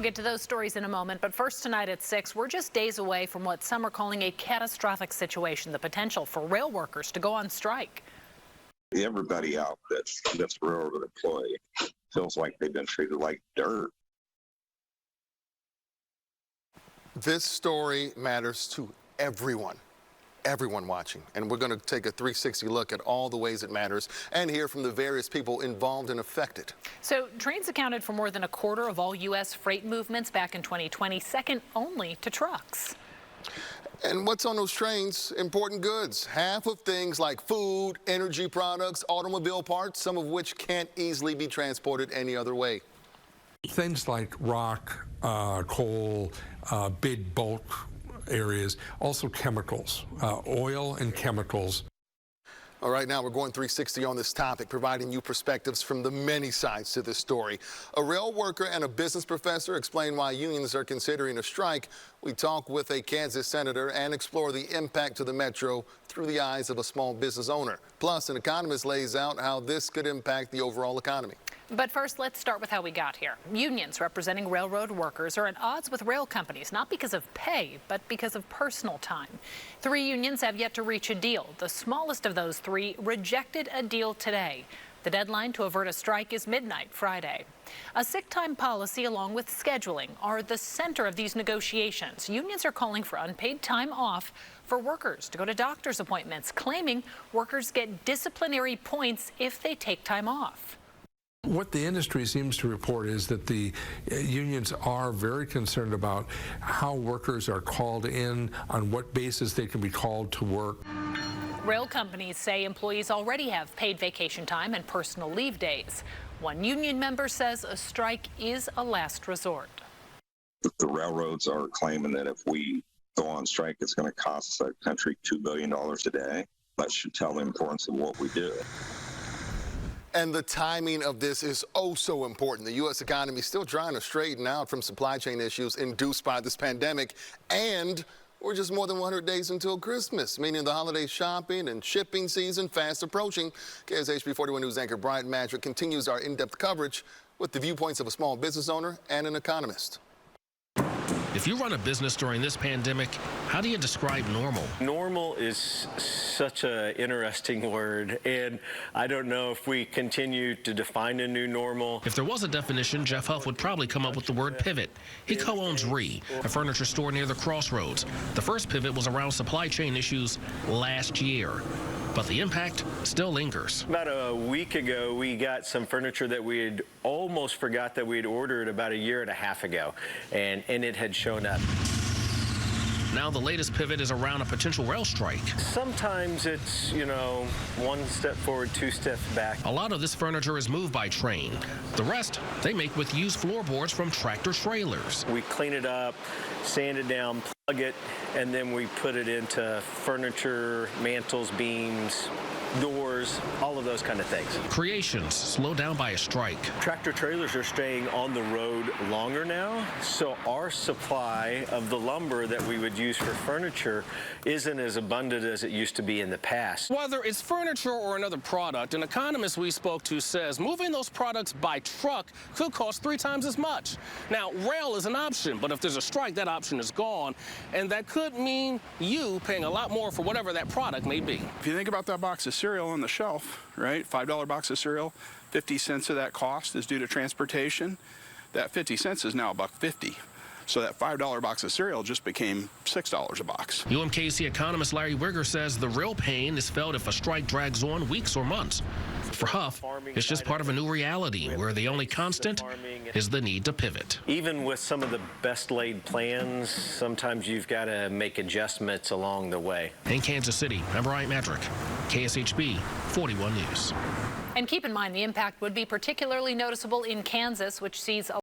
We'll get to those stories in a moment, but first tonight at 6, we're just days away from what some are calling a catastrophic situation, the potential for rail workers to go on strike. Everybody out that's railroad employee feels like they've been treated like dirt. This story matters to everyone watching, and we're going to take a 360 look at all the ways it matters and hear from the various people involved and affected. So trains accounted for more than a quarter of all U.S. freight movements back in 2020, second only to trucks. And what's on those trains? Important goods. Half of things like food, energy products, automobile parts, some of which can't easily be transported any other way. Things like rock, coal, big bulk areas, also chemicals, oil and chemicals. All right, now we're going 360 on this topic, providing you perspectives from the many sides to this story. A rail worker and a business professor explain why unions are considering a strike. We talk with a Kansas senator and explore the impact to the metro through the eyes of a small business owner. Plus, an economist lays out how this could impact the overall economy. But first, let's start with how we got here. Unions representing railroad workers are at odds with rail companies, not because of pay, but because of personal time. 3 unions have yet to reach a deal. The smallest of those 3 rejected a deal today. The deadline to avert a strike is midnight Friday. A sick time policy along with scheduling are the center of these negotiations. Unions are calling for unpaid time off for workers to go to doctor's appointments, claiming workers get disciplinary points if they take time off. What the industry seems to report is that the unions are very concerned about how workers are called in, on what basis they can be called to work. Rail companies say employees already have paid vacation time and personal leave days. One union member says a strike is a last resort. The railroads are claiming that if we go on strike, it's going to cost our country $2 billion a day. That should tell the importance of what we do. And the timing of this is oh so important. The U.S. economy is still trying to straighten out from supply chain issues induced by this pandemic, and we're just more than 100 days until Christmas, meaning the holiday shopping and shipping season fast approaching. KSHB 41 News anchor Bryant Madrick continues our in-depth coverage with the viewpoints of a small business owner and an economist. If you run a business during this pandemic, how do you describe normal? Normal is such an interesting word, and I don't know if we continue to define a new normal. If there was a definition, Jeff Huff would probably come up with the word pivot. He co-owns a furniture store near the Crossroads. The first pivot was around supply chain issues last year, but the impact still lingers. About a week ago, we got some furniture that we had almost forgot that we had ordered about 1.5 years ago, and it had shown up. Now the latest pivot is around a potential rail strike. Sometimes it's, one step forward, 2 steps back. A lot of this furniture is moved by train. The rest, they make with used floorboards from tractor trailers. We clean it up, sand it down, plug it, and then we put it into furniture, mantles, beams, doors, all of those kind of things. Creations slowed down by a strike. Tractor trailers are staying on the road longer now, so our supply of the lumber that we would use for furniture isn't as abundant as it used to be in the past. Whether it's furniture or another product, an economist we spoke to says moving those products by truck could cost 3 times as much. Now, rail is an option, but if there's a strike, that option is gone, and that could mean you paying a lot more for whatever that product may be. If you think about that box of cereal on the shelf, right? $5 box of cereal, 50 cents of that cost is due to transportation. That 50 cents is now $1.50. So that $5 box of cereal just became $6 a box. UMKC economist Larry Wigger says the real pain is felt if a strike drags on weeks or months. For Huff, it's just part of a new reality where the only constant is the need to pivot. Even with some of the best laid plans, sometimes you've got to make adjustments along the way. In Kansas City, I'm Bryant Madrick, KSHB 41 News. And keep in mind, the impact would be particularly noticeable in Kansas, which sees a